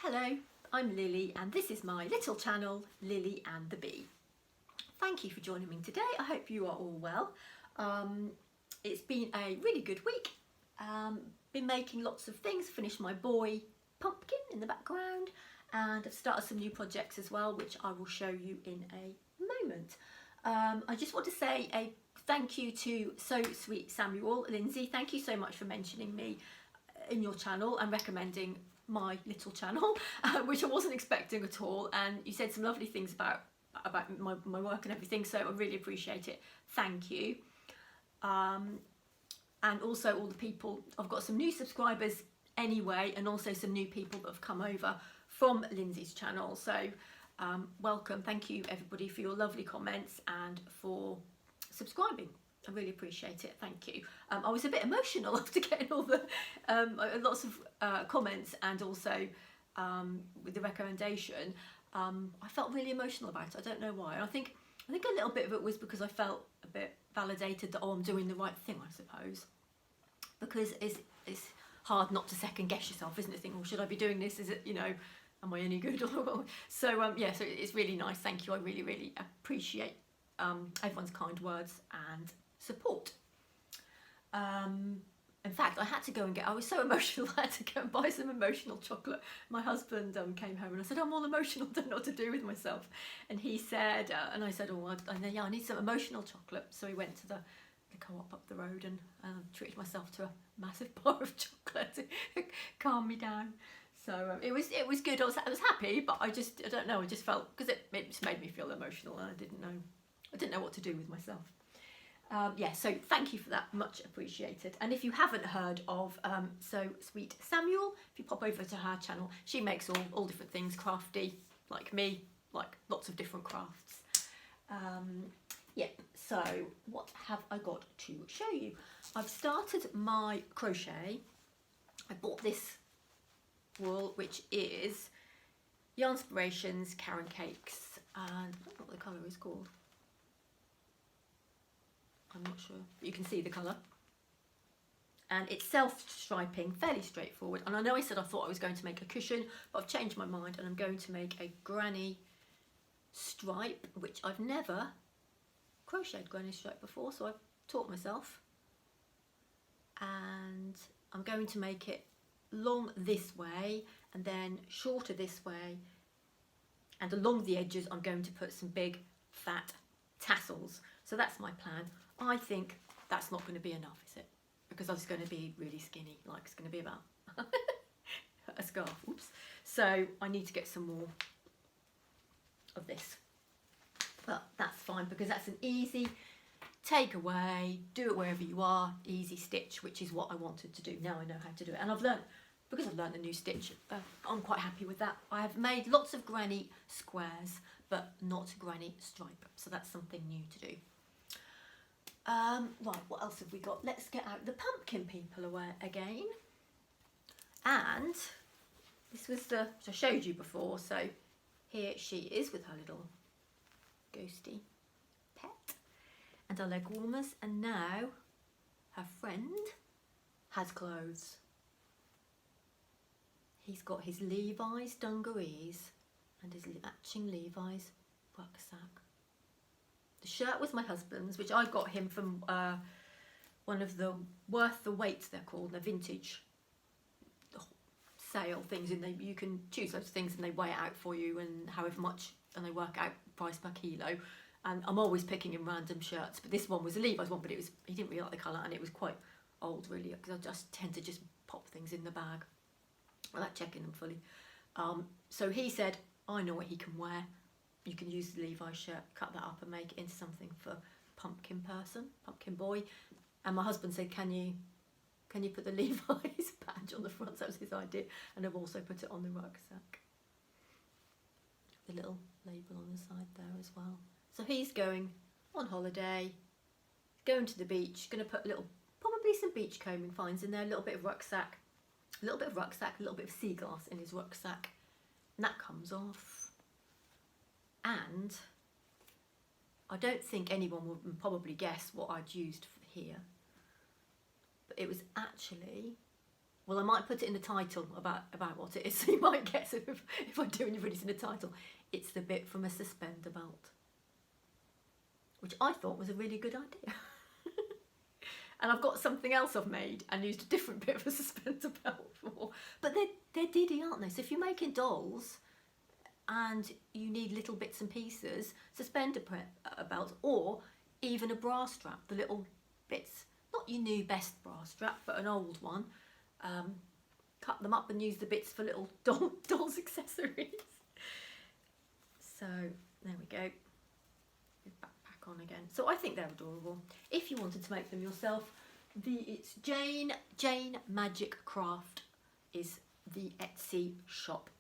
Hello, I'm Lily and this is my little channel, Lily and the Bee. Thank you for joining me today. I hope you are all well. It's been a really good week. Been making lots of things, finished my boy pumpkin in the background, and I've started some new projects as well, which I will show you in a moment. I just want to say a thank you to So Sweet Samuel. Lindsay, thank you so much for mentioning me in your channel and recommending my little channel, which I wasn't expecting at all, and you said some lovely things about my work and everything, so I really appreciate it. Thank you. And also all the people, I've got some new subscribers anyway, and also some new people that have come over from Lindsay's channel, so welcome. Thank you everybody for your lovely comments and for subscribing. I really appreciate it, thank you. I was a bit emotional after getting all the lots of comments, and also with the recommendation. I felt really emotional about it. I don't know why. I think a little bit of it was because I felt a bit validated that, oh, I'm doing the right thing, I suppose. Because it's hard not to second guess yourself, isn't it? Think, well, should I be doing this? Is it, you know, am I any good? So yeah, so it's really nice. Thank you. I really appreciate everyone's kind words and support. In fact, I had to go and I was so emotional, I had to go and buy some emotional chocolate. My husband came home and I said, I'm all emotional, don't know what to do with myself. And he said, and I said, oh, I need some emotional chocolate. So we went to the co-op up the road and treated myself to a massive bar of chocolate to calm me down. So it was good. I was happy, but I don't know, I just felt, because it just made me feel emotional, and I didn't know what to do with myself. Yeah, so thank you for that, much appreciated. And if you haven't heard of So Sweet Samuel, if you pop over to her channel, she makes all different things crafty, like me, like lots of different crafts. Yeah, so what have I got to show you? I've started my crochet. I bought this wool, which is Yarnspirations Caron Cakes, and I don't know what the colour is called. I'm not sure, but you can see the colour. And it's self-striping, fairly straightforward. And I know I said I thought I was going to make a cushion, but I've changed my mind and I'm going to make a granny stripe, which I've never crocheted granny stripe before, so I've taught myself. And I'm going to make it long this way and then shorter this way. And along the edges, I'm going to put some big fat tassels. So that's my plan. I think that's not going to be enough, is it? Because I was going to be really skinny, like it's going to be about a scarf. Oops. So I need to get some more of this. But that's fine, because that's an easy take away, do it wherever you are, easy stitch, which is what I wanted to do. Now I know how to do it, and because I've learned a new stitch, I'm quite happy with that. I have made lots of granny squares, but not granny stripe, so that's something new to do. Right, what else have we got? Let's get out the pumpkin people away again. And this was which I showed you before, so here she is with her little ghosty pet and her leg warmers, and now her friend has clothes. He's got his Levi's dungarees and his matching Levi's rucksack. The shirt was my husband's, which I got him from one of the Worth the Weights, they're called, they're vintage sale things, and you can choose those things and they weigh it out for you and however much, and they work out price per kilo. And I'm always picking him random shirts, but this one was a Levi's one, but he didn't really like the colour, and it was quite old really, because I just tend to just pop things in the bag without checking them fully. So he said, I know what he can wear. You can use the Levi's shirt, cut that up and make it into something for pumpkin person, pumpkin boy. And my husband said, can you put the Levi's badge on the front? That was his idea. And I've also put it on the rucksack. The little label on the side there as well. So he's going on holiday, going to the beach, going to put probably some beachcombing finds in there, a little bit of rucksack, a little bit of sea glass in his rucksack. And that comes off. And I don't think anyone would probably guess what I'd used here, but it was actually Well, I might put it in the title about what it is, so you might guess if I do and you've already seen the title. It's the bit from a suspender belt, which I thought was a really good idea. And I've got something else I've made and used a different bit of a suspender belt for. But they're diddy, aren't they? So if you're making dolls and you need little bits and pieces, suspender belt, or even a bra strap, the little bits, not your new best bra strap, but an old one. Cut them up and use the bits for little dolls accessories. So there we go. Backpack on again. So I think they're adorable. If you wanted to make them yourself, it's Jane Magic Craft is the Etsy shop.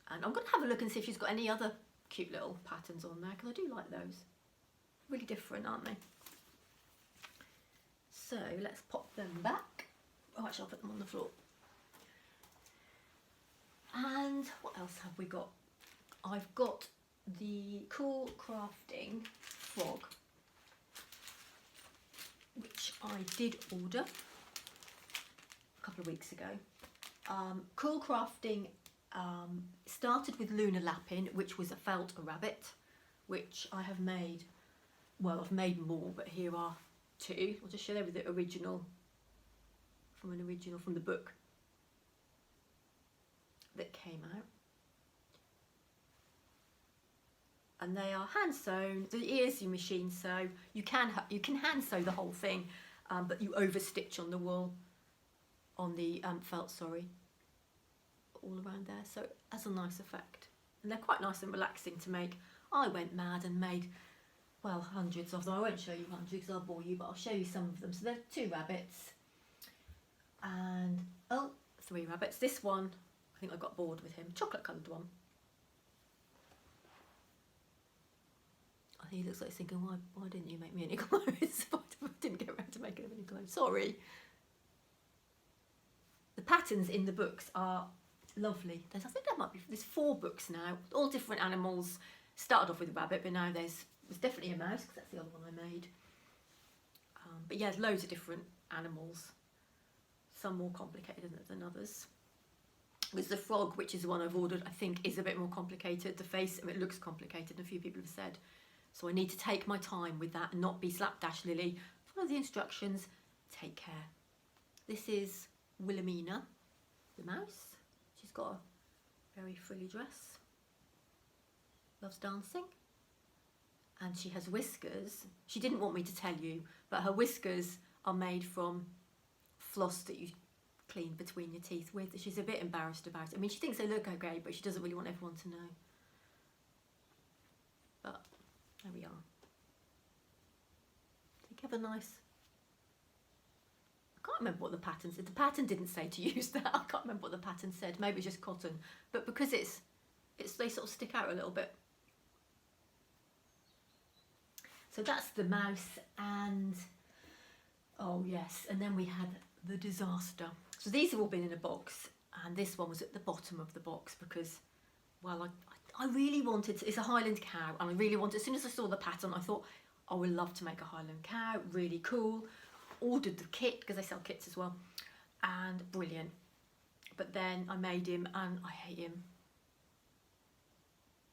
And I'm going to have a look and see if she's got any other cute little patterns on there, because I do like those. Really different, aren't they? So let's pop them back. Oh, actually, I'll put them on the floor. And what else have we got? I've got the Cool Crafting frog, which I did order a couple of weeks ago. Cool Crafting started with Lunar Lapping, which was a felt rabbit, which I have made. Well, I've made more, but here are two. I'll just show you the original. From the book that came out, and they are hand sewn. The ears you machine sew. You can hand sew the whole thing, but you over stitch on the wool, on the felt, sorry, all around there. So it has a nice effect, and they're quite nice and relaxing to make. I went mad and made, well, hundreds of them. I won't show you hundreds because I'll bore you, but I'll show you some of them. So there are 2 rabbits. And 3 rabbits. This one, I think I got bored with him. Chocolate coloured one. I think he looks like he's thinking, why didn't you make me any clothes? I didn't get around to making him any clothes. Sorry. The patterns in the books are lovely. I think there might be, there's 4 books now, all different animals. Started off with a rabbit, but now there's definitely a mouse, because that's the other one I made. But yeah, there's loads of different animals. Some more complicated than others. There's the frog, which is the one I've ordered, I think is a bit more complicated. The face, it looks complicated, and a few people have said. So I need to take my time with that and not be slapdash Lily. Follow the instructions, take care. This is Wilhelmina, the mouse. She's got a very frilly dress. Loves dancing. And she has whiskers. She didn't want me to tell you, but her whiskers are made from floss that you clean between your teeth with. She's a bit embarrassed about it. I mean, she thinks they look okay, but she doesn't really want everyone to know. But there we are. Think have a nice. I can't remember what the pattern said. The pattern didn't say to use that. I can't remember what the pattern said. Maybe it's just cotton, but because it's they sort of stick out a little bit. So that's the mouse, and oh yes, and then we had the disaster. So these have all been in a box, and this one was at the bottom of the box because, well, I really wanted to, it's a Highland cow, and I really wanted, as soon as I saw the pattern, I thought, I would love to make a Highland cow, really cool. Ordered the kit, because they sell kits as well, and brilliant. But then I made him, and I hate him.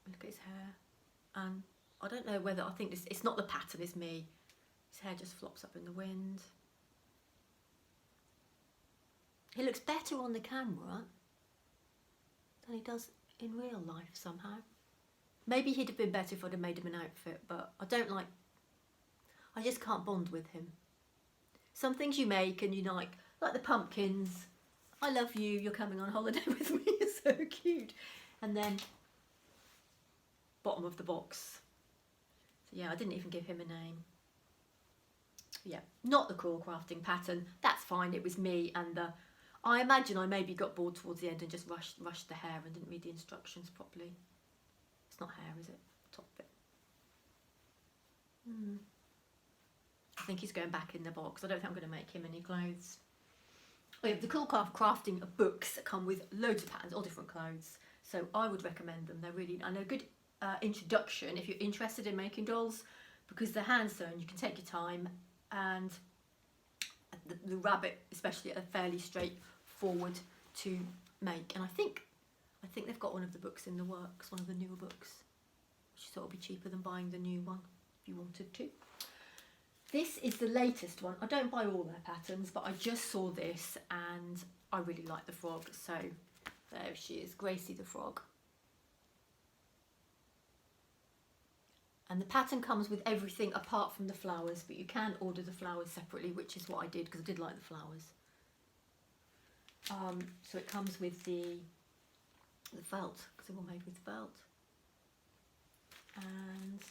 Look at his hair, and I don't know whether, I think this, it's not the pattern, it's me. His hair just flops up in the wind. He looks better on the camera than he does in real life somehow. Maybe he'd have been better if I'd have made him an outfit, but I don't like, I just can't bond with him. Some things you make and you like the pumpkins. I love you, you're coming on holiday with me, it's so cute. And then, bottom of the box. So yeah, I didn't even give him a name. Yeah, not the cool crafting pattern, that's fine, it was me and the, I imagine I maybe got bored towards the end and just rushed the hair and didn't read the instructions properly. It's not hair, is it? Top bit. I think he's going back in the box. I don't think I'm going to make him any clothes. We have the Cool Crafting books that come with loads of patterns, all different clothes. So I would recommend them. They're really, and a good introduction if you're interested in making dolls, because they're hand sewn, you can take your time, and the rabbit especially are fairly straightforward forward to make. And I think they've got one of the books in the works, one of the newer books, which thought would be cheaper than buying the new one if you wanted to. This is the latest one. I don't buy all their patterns, but I just saw this and I really like the frog. So there she is, Gracie the frog. And the pattern comes with everything apart from the flowers, but you can order the flowers separately, which is what I did because I did like the flowers. So it comes with the felt, because they're all made with felt. And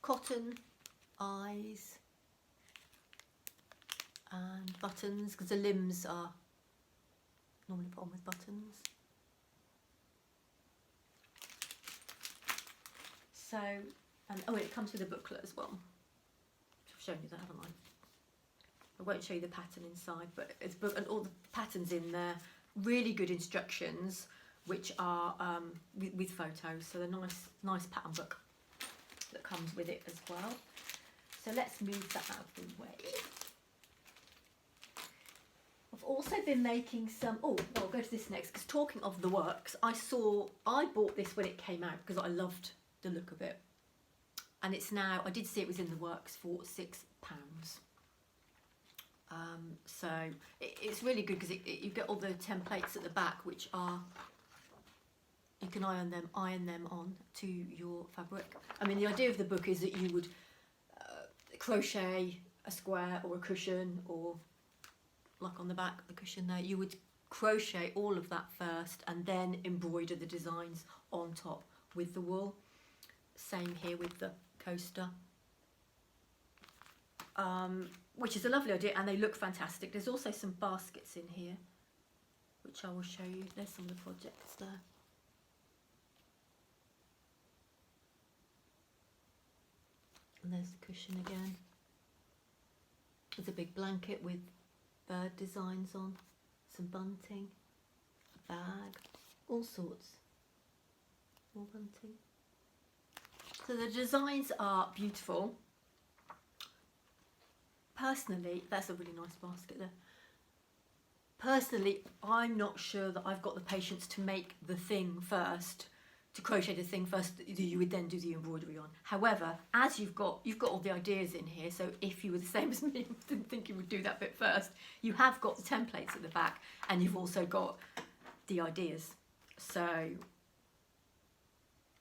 cotton, eyes, and buttons, because the limbs are normally put on with buttons. So, and oh, it comes with a booklet as well. I've shown you that, haven't I? I won't show you the pattern inside, but it's book and all the patterns in there. Really good instructions, which are with photos. So they're nice pattern book that comes with it as well. So let's move that out of the way. I've also been making some, oh, well, I'll go to this next, because talking of the works, I bought this when it came out because I loved the look of it. And it's now, I did see it was in the works for £6. So it's really good because you get all the templates at the back, which are, you can iron them on to your fabric. I mean, the idea of the book is that you would crochet a square or a cushion, or like on the back, the cushion there, you would crochet all of that first and then embroider the designs on top with the wool. Same here with the coaster. Which is a lovely idea, and they look fantastic. There's also some baskets in here, which I will show you. There's some of the projects there. And there's the cushion again. There's a big blanket with bird designs on, some bunting, a bag, all sorts. More bunting. So the designs are beautiful. Personally, that's a really nice basket there. Personally, I'm not sure that I've got the patience to make the thing first, to crochet the thing first that you would then do the embroidery on. However, as you've got all the ideas in here, so if you were the same as me, didn't think you would do that bit first, you have got the templates at the back, and you've also got the ideas. So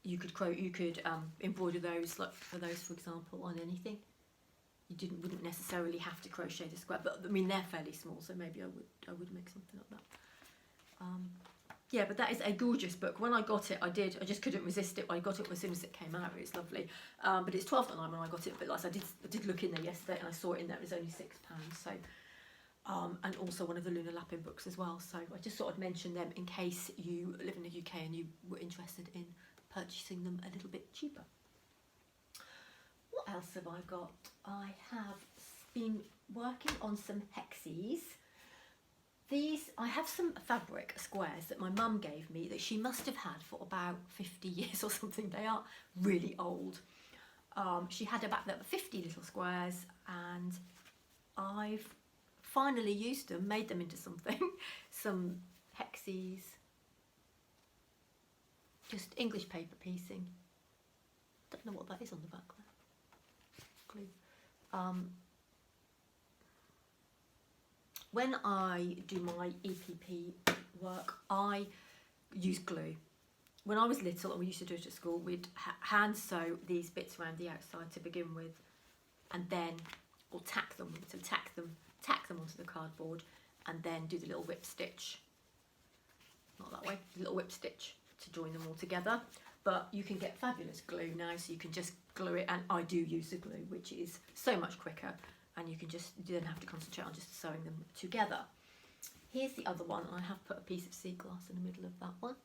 you could embroider those, like for those, for example, on anything. You wouldn't necessarily have to crochet the square, but I mean they're fairly small, so maybe I would make something like that. Yeah, but that is a gorgeous book. When I got it, I just couldn't resist it. I got it as soon as it came out. It's lovely, but it's $12.99 when I got it. But like I did look in there yesterday, and I saw it in there. It was only £6. So, and also one of the Lunar Lapping books as well. So I just thought I'd mention them in case you live in the UK and you were interested in purchasing them a little bit cheaper. What else have I got? I have been working on some Hexies. I have some fabric squares that my mum gave me that she must have had for about 50 years or something. They are really old. She had about 50 little squares, and I've finally used them, made them into something. Some Hexies. Just English paper piecing. Don't know what that is on the back there. Glue. When I do my EPP work, I use glue. When I was little, and we used to do it at school, we'd hand sew these bits around the outside to begin with, and then, or tack them onto the cardboard, and then do the little whip stitch. Not that way, the little whip stitch to join them all together. But you can get fabulous glue now, so you can just glue it, and I do use the glue, which is so much quicker, and you don't have to concentrate on just sewing them together. Here's the other one. I have put a piece of sea glass in the middle of that one.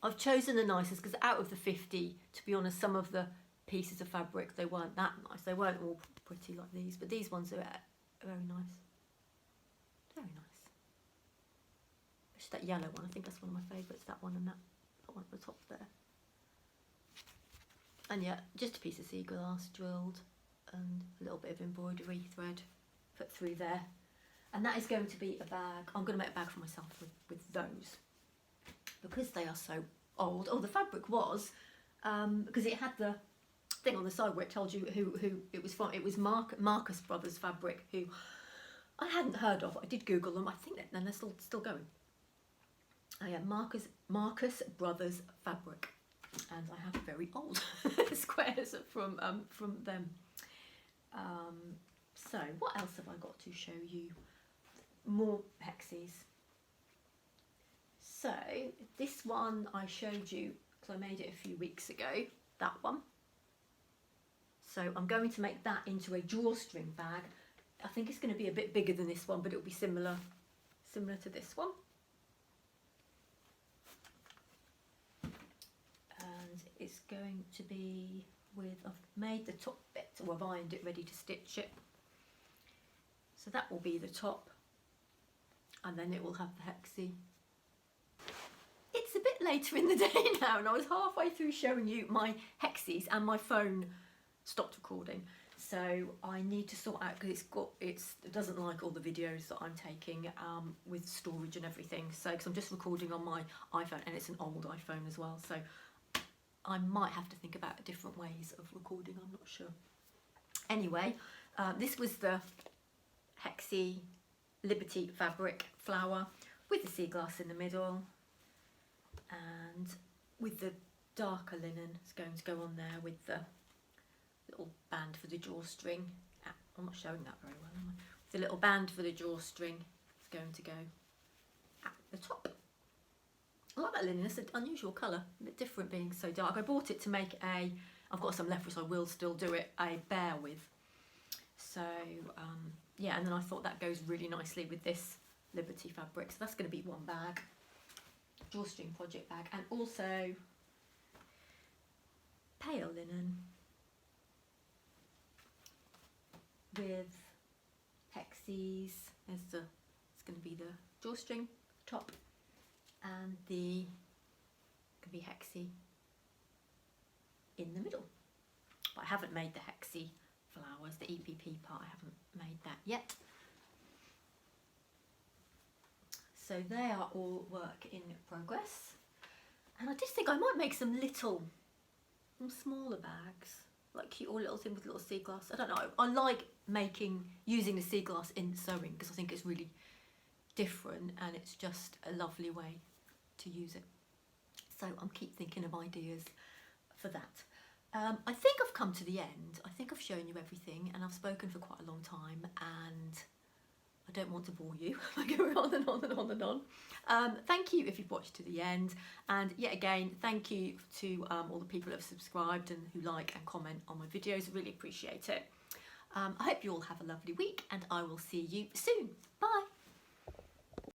I've chosen the nicest because out of the 50, to be honest, some of the pieces of fabric, they weren't that nice. They weren't all pretty like these, but these ones are very nice. Very nice. It's that yellow one. I think that's one of my favourites, that one and that one at the top there. And yeah, just a piece of sea glass drilled, and a little bit of embroidery thread put through there. And that is going to be a bag. I'm going to make a bag for myself with those, because they are so old. Oh, the fabric was, because it had the thing on the side where it told you who it was from. It was Marcus Brothers fabric, who I hadn't heard of. I did Google them. I think that they're still going. Oh yeah, Marcus Brothers fabric, and I have very old squares from them. So what else have I got to show you? More Hexies. So this one I showed you because I made it a few weeks ago. That one. So I'm going to make that into a drawstring bag. I think it's going to be a bit bigger than this one, but it'll be similar to this one. And it's going to be with, I've made the top bit, or I've ironed it ready to stitch it. So that will be the top, and then it will have the Hexie. It's a bit later in the day now, and I was halfway through showing you my Hexies and my phone stopped recording. So I need to sort out, because it doesn't like all the videos that I'm taking with storage and everything. So because I'm just recording on my iPhone, and it's an old iPhone as well. So I might have to think about different ways of recording. I'm not sure. Anyway, this was the Hexie Liberty fabric flower with the sea glass in the middle, and with the darker linen. It's going to go on there with the little band for the drawstring. I'm not showing that very well, am I? The little band for the drawstring is going to go at the top. I like that linen. It's an unusual colour, a bit different being so dark. I bought it to make I've got some left which I will still do it, a bear with. So yeah, and then I thought that goes really nicely with this Liberty fabric. So that's going to be one bag, drawstring project bag, and also pale linen with Hexies. It's going to be the drawstring top, and the could be Hexie in the middle. But I haven't made the Hexie flowers, the EPP part. I haven't made that yet. So they are all work in progress, and I just think I might make some smaller bags, like cute or little thing with little sea glass. I don't know. I like using the sea glass in sewing because I think it's really different, and it's just a lovely way to use it. So I'm keep thinking of ideas for that. I think I've come to the end. I think I've shown you everything, and I've spoken for quite a long time, and I don't want to bore you by going on and on and on and on. Thank you if you've watched to the end, and yet again, thank you to all the people who have subscribed and who like and comment on my videos. I really appreciate it. I hope you all have a lovely week, and I will see you soon. Bye.